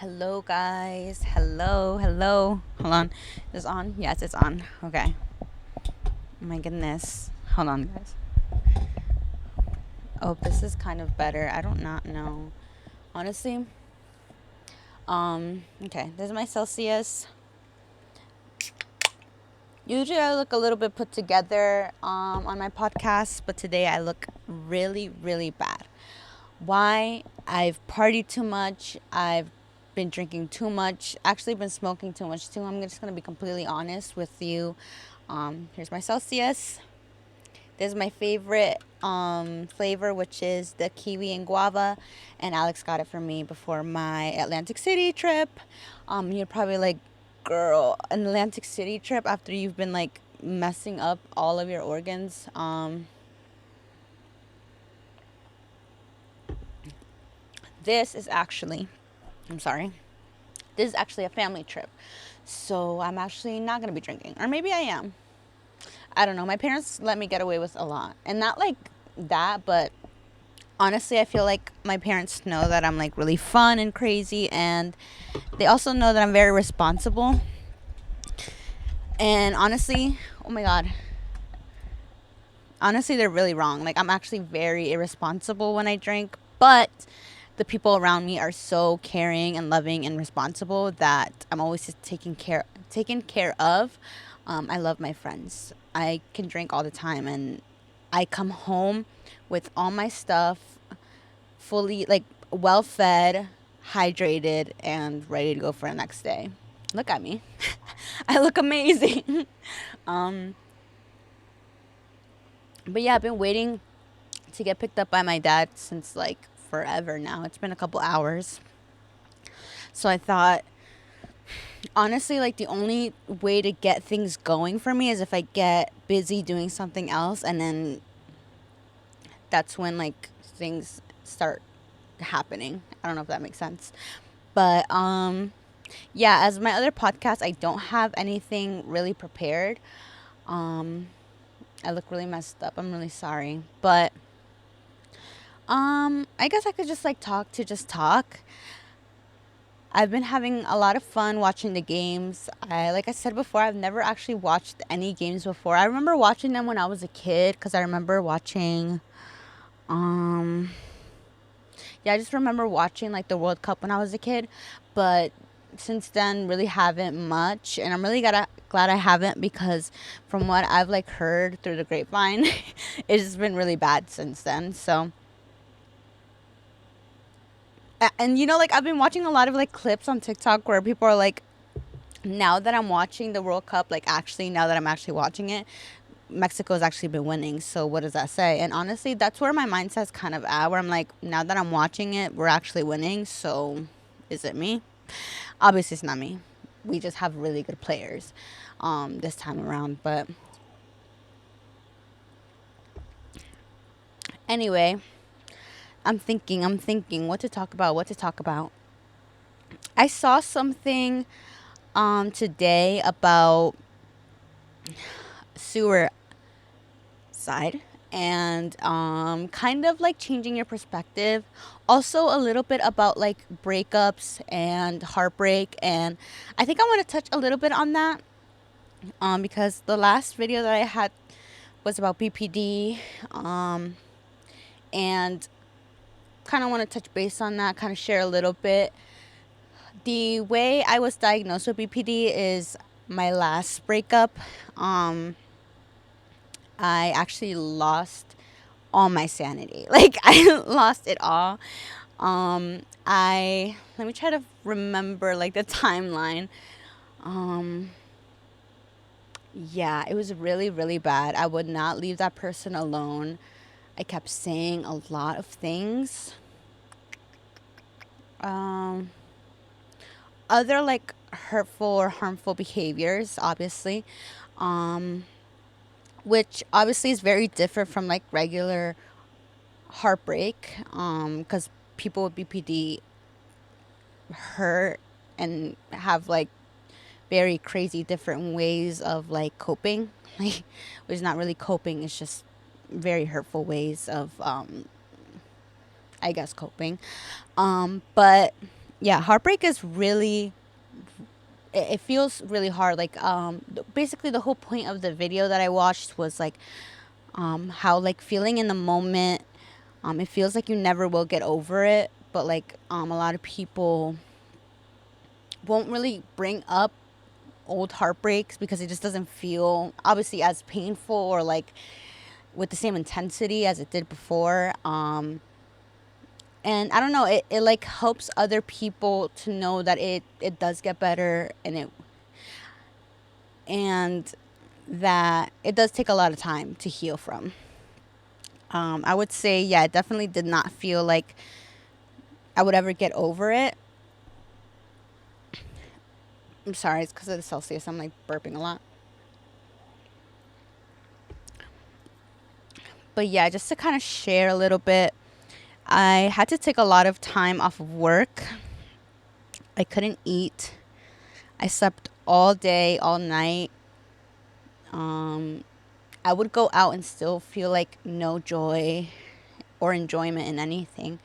Hello, guys. Hello, hello. Hold on. Is this on? Yes, it's on. Okay. Oh my goodness. Hold on, guys. Oh, this is kind of better. I don't not know. Honestly. Okay. This is my Celsius. Usually I look a little bit put together on my podcast, but today I look really, really bad. Why? I've partied too much. I've been drinking too much. Actually, been smoking too much too. I'm just gonna be completely honest with you. Here's my Celsius. This is my favorite flavor, which is the kiwi and guava. And Alex got it for me before my Atlantic City trip. You're probably like, girl, an Atlantic City trip after you've been like messing up all of your organs. This is actually, I'm sorry, this is actually a family trip. So I'm actually not going to be drinking. Or maybe I am. I don't know. My parents let me get away with a lot. And not like that, but honestly, I feel like my parents know that I'm like really fun and crazy. And they also know that I'm very responsible. And honestly, oh my God. Honestly, they're really wrong. Like, I'm actually very irresponsible when I drink. But the people around me are so caring and loving and responsible that I'm always just taken care of. I love my friends. I can drink all the time, and I come home with all my stuff fully, like, well fed, hydrated, and ready to go for the next day. Look at me. I look amazing. um, but yeah, I've been waiting to get picked up by my dad since like forever now. It's been a couple hours. So I thought, honestly, like the only way to get things going for me is if I get busy doing something else, and then that's when like things start happening. I don't know if that makes sense. But yeah, as my other podcast, I don't have anything really prepared. Um I look really messed up. I'm really sorry. But I guess I could just like talk to just talk. I've been having a lot of fun watching the games. Like I said before, I've never actually watched any games before. I remember watching them when I was a kid because I remember watching, um, yeah, I just remember watching like the World Cup when I was a kid. But since then, really haven't much, and I'm really glad I haven't because from what I've like heard through the grapevine, it's just been really bad since then. So and you know, like I've been watching a lot of like clips on TikTok where people are like, now that I'm watching the World Cup, like actually now that I'm actually watching it, Mexico's actually been winning. So what does that say? And honestly, that's where my mindset's kind of at, where I'm like, now that I'm watching it, we're actually winning. So is it me? Obviously, it's not me. We just have really good players this time around. But anyway, I'm thinking what to talk about. I saw something today about sewer side and kind of like changing your perspective. Also, a little bit about like breakups and heartbreak. And I think I want to touch a little bit on that because the last video that I had was about BPD, and kind of want to touch base on that, kind of share a little bit. The way I was diagnosed with BPD is my last breakup. I actually lost all my sanity. Like I lost it all. I Let me try to remember like the timeline. Um yeah, it was really really bad. I would not leave that person alone. I kept saying a lot of things. Um Other like hurtful or harmful behaviors, obviously. Um which obviously is very different from like regular heartbreak, because people with BPD hurt and have like very crazy different ways of like coping, like which is not really coping, it's just very hurtful ways of I guess coping. But yeah, heartbreak is really, it feels really hard. Like, basically the whole point of the video that I watched was like, how like feeling in the moment, it feels like you never will get over it, but like, a lot of people won't really bring up old heartbreaks because it just doesn't feel obviously as painful or like with the same intensity as it did before. And I don't know, it like helps other people to know that it does get better, and that it does take a lot of time to heal from. I would say, yeah, it definitely did not feel like I would ever get over it. I'm sorry, it's because of the Celsius. I'm like burping a lot. But yeah, just to kind of share a little bit, I had to take a lot of time off of work. I couldn't eat. I slept all day, all night. Um, I would go out and still feel like no joy or enjoyment in anything.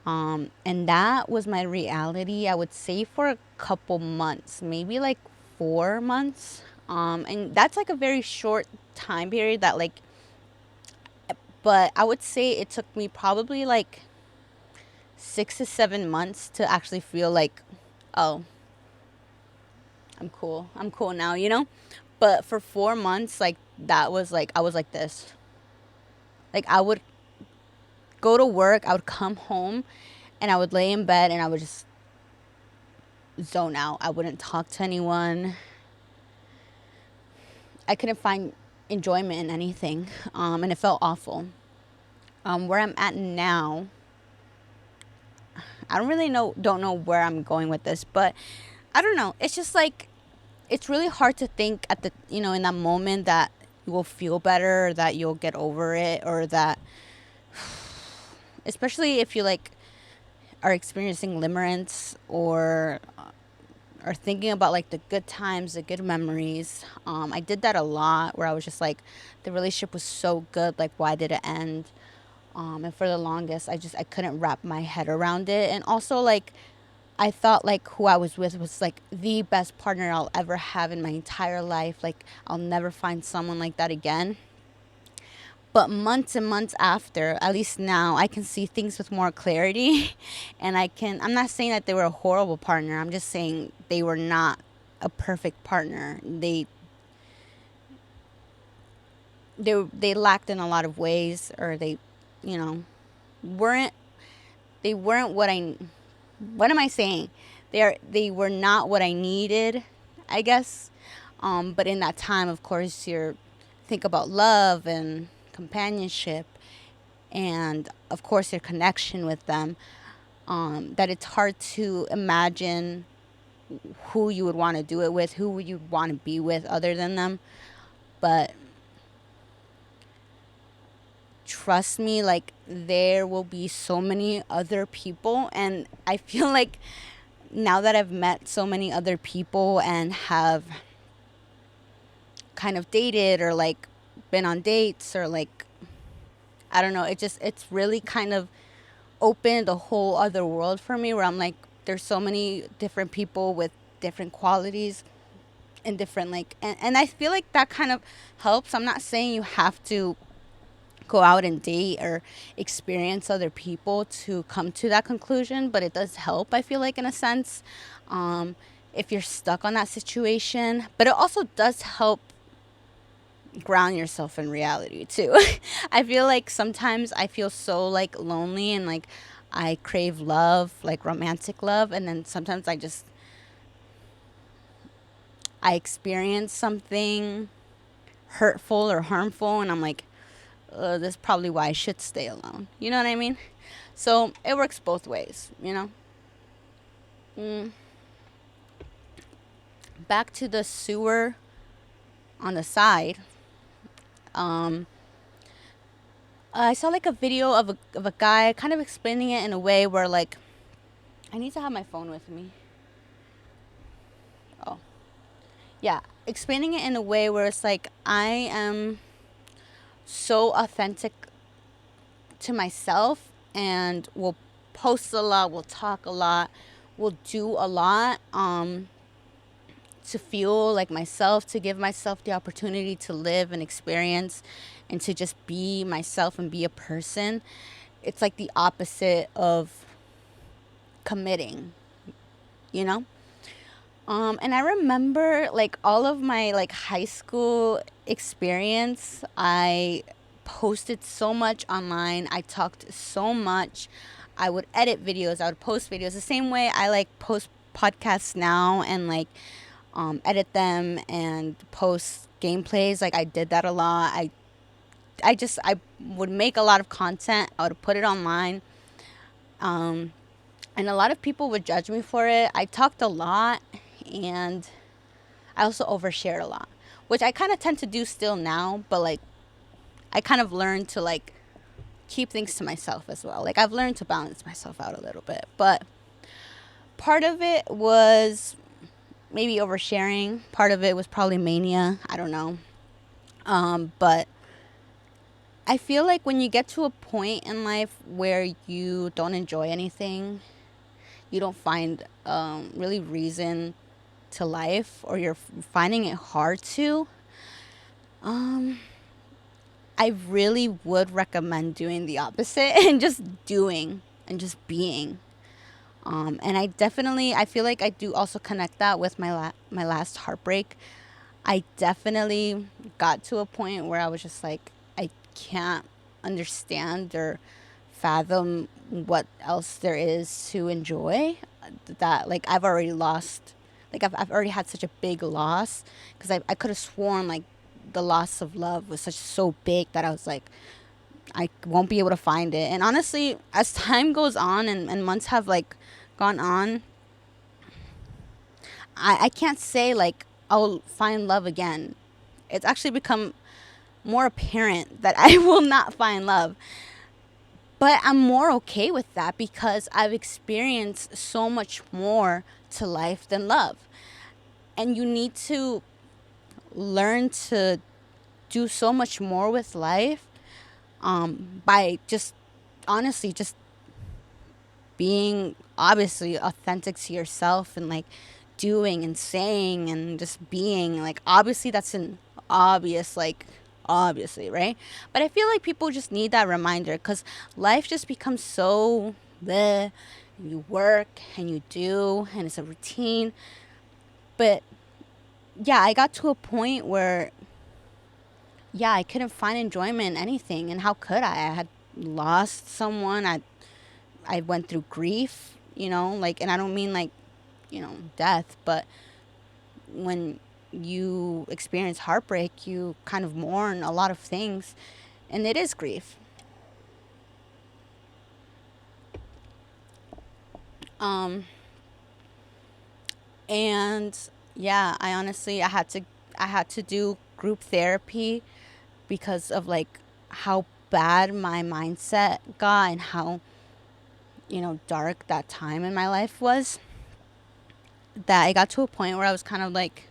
And that was my reality, I would say, for a couple months, maybe like 4 months. And that's like a very short time period that like, but I would say it took me probably like 6 to 7 months to actually feel like, oh, I'm cool. I'm cool now, you know? But for 4 months, like, that was like, I was like this. Like, I would go to work, I would come home, and I would lay in bed and I would just zone out. I wouldn't talk to anyone. I couldn't find enjoyment in anything. And it felt awful. Where I'm at now, I don't know where I'm going with this, but I don't know. It's just like, it's really hard to think at the, in that moment that you will feel better, or that you'll get over it, or that, especially if you like are experiencing limerence, or are thinking about like the good times, the good memories. I did that a lot, where I was just like, the relationship was so good, like why did it end? And for the longest, I couldn't wrap my head around it. And also like, I thought like who I was with was like the best partner I'll ever have in my entire life. Like, I'll never find someone like that again. But months and months after, at least now, I can see things with more clarity. And I'm not saying that they were a horrible partner. I'm just saying they were not a perfect partner. They lacked in a lot of ways, or they, you know, weren't, they weren't what am I saying? They were not what I needed, I guess. But in that time, of course, you think about love and companionship, and of course your connection with them. That it's hard to imagine who you would want to do it with, who you want to be with other than them. But trust me, like, there will be so many other people, and I feel like now that I've met so many other people and have kind of dated, or like been on dates, or like, I don't know, it's really kind of opened a whole other world for me, where I'm like, there's so many different people with different qualities and different like, and I feel like that kind of helps. I'm not saying you have to go out and date or experience other people to come to that conclusion, but it does help, I feel like, in a sense, if you're stuck on that situation. But it also does help ground yourself in reality too. I feel like sometimes I feel so like lonely, and like I crave love, like romantic love, and then sometimes I experience something hurtful or harmful, and I'm like, that's probably why I should stay alone. You know what I mean? So it works both ways, you know? Mm. Back to the sewer on the side. Um, I saw like a video of a guy kind of explaining it in a way where like, I need to have my phone with me. Oh, yeah. Explaining it in a way where it's like, I am so authentic to myself, and will post a lot, will talk a lot, will do a lot to feel like myself, to give myself the opportunity to live and experience and to just be myself and be a person. It's like the opposite of committing, you know? And I remember like all of my like high school experience. I posted so much online. I talked so much. I would edit videos. I would post videos the same way I like post podcasts now and like edit them and post gameplays. Like I did that a lot. I would make a lot of content. I would put it online. Um, and a lot of people would judge me for it. I talked a lot and I also overshared a lot, which I kind of tend to do still now, but like I kind of learned to like keep things to myself as well. Like I've learned to balance myself out a little bit, but part of it was maybe oversharing. Part of it was probably mania. I don't know. But I feel like when you get to a point in life where you don't enjoy anything, you don't find really reason to life, or you're finding it hard to, um, I really would recommend doing the opposite and just doing and just being. And I feel like I do also connect that with my last heartbreak. I definitely got to a point where I was just like, I can't understand or fathom what else there is to enjoy. That like I've already lost, like I've already had such a big loss, because I could have sworn like the loss of love was so big that I was like, I won't be able to find it. And honestly, as time goes on and months have like gone on, I can't say like I'll find love again. It's actually become more apparent that I will not find love. But I'm more okay with that because I've experienced so much more to life than love. And you need to learn to do so much more with life, by just honestly just being obviously authentic to yourself and like doing and saying and just being like, obviously that's an obvious, like obviously, right? But I feel like people just need that reminder because life just becomes so bleh. You work and you do and it's a routine. But yeah, I got to a point where yeah, I couldn't find enjoyment in anything. And how could I had lost someone. I went through grief, like, and I don't mean like, death, but when you experience heartbreak, you kind of mourn a lot of things, and it is grief. Um, and yeah, I had to do group therapy because of like how bad my mindset got and how, dark that time in my life was. That I got to a point where I was kind of like,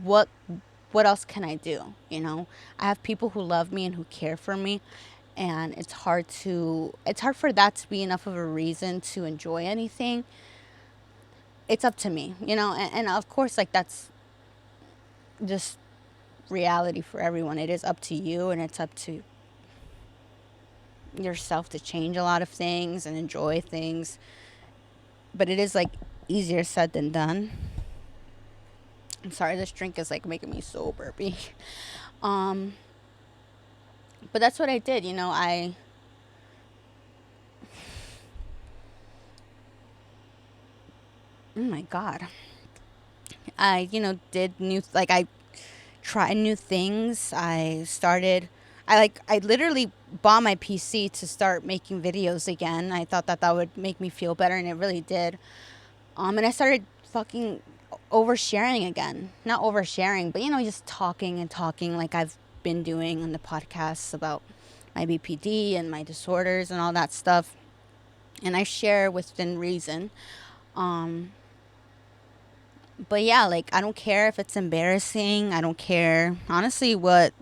what what else can I do? I have people who love me and who care for me, and it's hard for that to be enough of a reason to enjoy anything. It's up to me, and of course, like, that's just reality for everyone. It is up to you, and it's up to yourself to change a lot of things and enjoy things, but it is like easier said than done. I'm sorry, this drink is like making me so burpy. um but that's what I did. Oh my god, I did I tried new things. I literally bought my PC to start making videos again. I thought that that would make me feel better, and it really did. And I started fucking oversharing again. Not oversharing, but just talking and talking like I've been doing on the podcasts about my BPD and my disorders and all that stuff. And I share within reason. Um, but yeah, like, I don't care if it's embarrassing. I don't care honestly what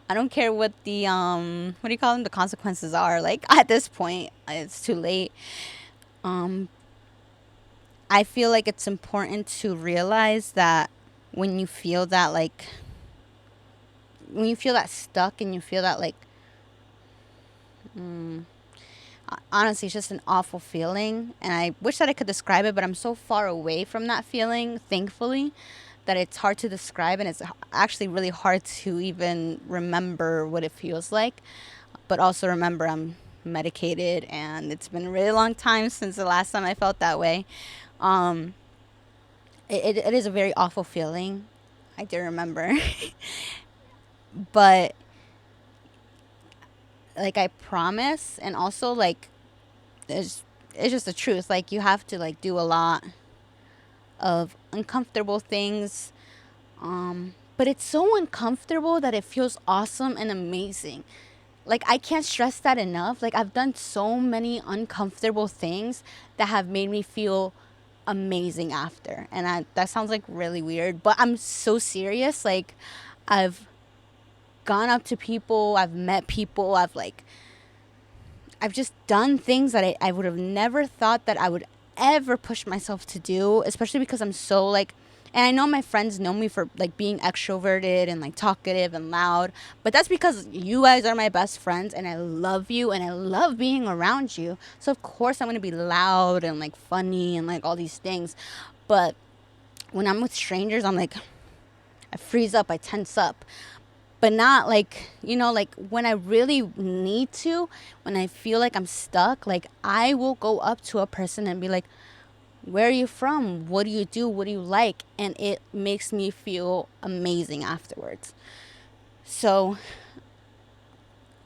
I don't care what the what do you call them, the consequences are. Like, at this point, it's too late. Um, I feel like it's important to realize that when you feel that, like, when you feel that stuck and you feel that, like, honestly, it's just an awful feeling. And I wish that I could describe it, but I'm so far away from that feeling, thankfully, that it's hard to describe. And it's actually really hard to even remember what it feels like. But also remember, I'm medicated and it's been a really long time since the last time I felt that way. Um, it is a very awful feeling. I do remember. But, like, I promise. And also, like, it's just the truth. Like, you have to, like, do a lot of uncomfortable things. But it's so uncomfortable that it feels awesome and amazing. Like, I can't stress that enough. Like, I've done so many uncomfortable things that have made me feel amazing after. And that sounds like really weird, but I'm so serious. Like, I've gone up to people, I've met people, I've just done things that I would have never thought that I would ever push myself to do, especially because I'm so, like, and I know my friends know me for, like, being extroverted and, like, talkative and loud, but that's because you guys are my best friends and I love you and I love being around you. So of course I'm going to be loud and, like, funny and, like, all these things. But when I'm with strangers, I'm like, I freeze up, I tense up, but not, like, like, when I really need to, when I feel like I'm stuck, like, I will go up to a person and be like, where are you from? What do you do? What do you like? And it makes me feel amazing afterwards. So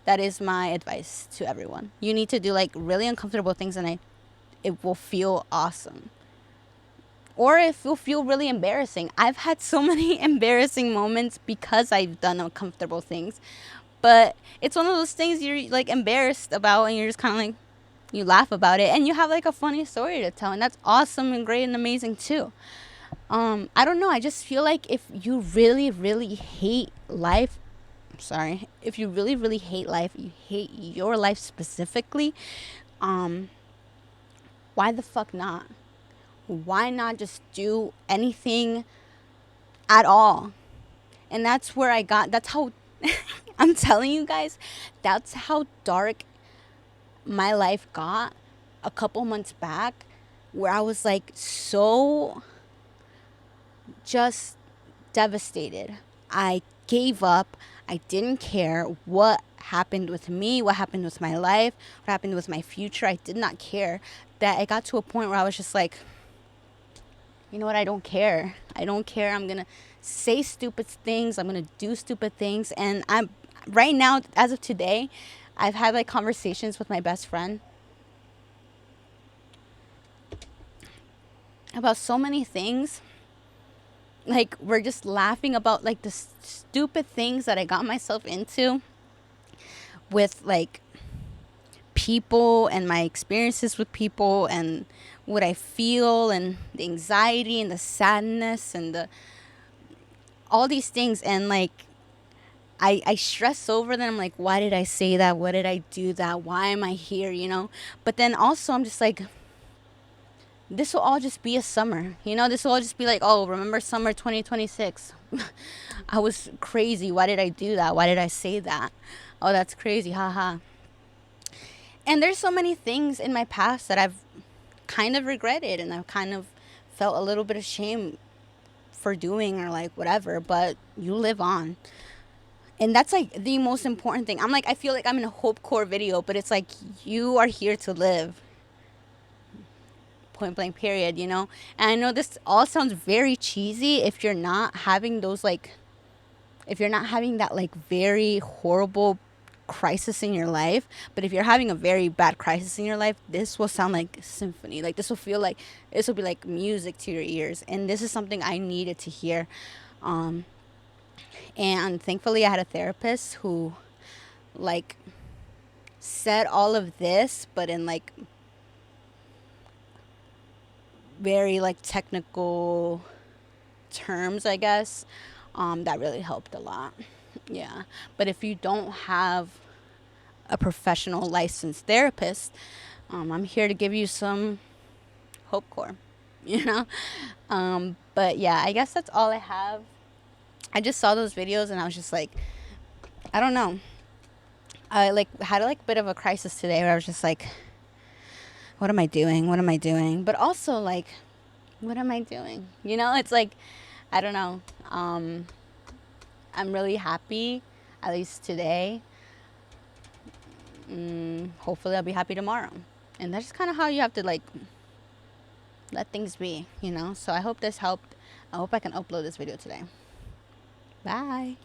that is my advice to everyone. You need to do, like, really uncomfortable things, and it will feel awesome. Or it will feel really embarrassing. I've had so many embarrassing moments because I've done uncomfortable things. But it's one of those things you're, like, embarrassed about, and you're just kind of like, you laugh about it and you have, like, a funny story to tell, and that's awesome and great and amazing too. I don't know, I just feel like if you really really hate life, sorry, if you really really hate life, you hate your life specifically, why the fuck not? Why not just do anything at all? And that's where that's how I'm telling you guys, that's how dark my life got a couple months back, where I was, like, so just devastated. I gave up. I didn't care what happened with me, what happened with my life, what happened with my future. I did not care. That I got to a point where I was just like, you know what? I don't care. I don't care. I'm going to say stupid things. I'm going to do stupid things. And I'm right now, as of today, I've had, like, conversations with my best friend about so many things. Like, we're just laughing about, like, the stupid things that I got myself into with, like, people and my experiences with people and what I feel and the anxiety and the sadness and the all these things. And, like, I stress over them. I'm like, why did I say that? What did I do that? Why am I here? But then also I'm just like, this will all just be a summer. This will all just be like, oh, remember summer 2026? I was crazy. Why did I do that? Why did I say that? Oh, that's crazy. Haha. And there's so many things in my past that I've kind of regretted and I've kind of felt a little bit of shame for doing, or, like, whatever, but you live on. And that's, like, the most important thing. I'm like, I feel like I'm in a Hope Core video, but it's like, you are here to live. Point blank period. And I know this all sounds very cheesy if you're not having those, like, if you're not having that, like, very horrible crisis in your life. But if you're having a very bad crisis in your life, this will sound like symphony. Like, this will be like music to your ears. And this is something I needed to hear. And thankfully I had a therapist who, like, said all of this, but in, like, very, like, technical terms, I guess. That really helped a lot. Yeah. But if you don't have a professional licensed therapist, I'm here to give you some hope core, you know. But yeah, I guess that's all I have. I just saw those videos and I was just like, I don't know. I like had like a bit of a crisis today where I was just like, what am I doing? What am I doing? But also like, what am I doing? You know, it's like, I don't know. I'm really happy, at least today. Hopefully I'll be happy tomorrow. And that's kind of how you have to like let things be, you know. So I hope this helped. I hope I can upload this video today. Bye.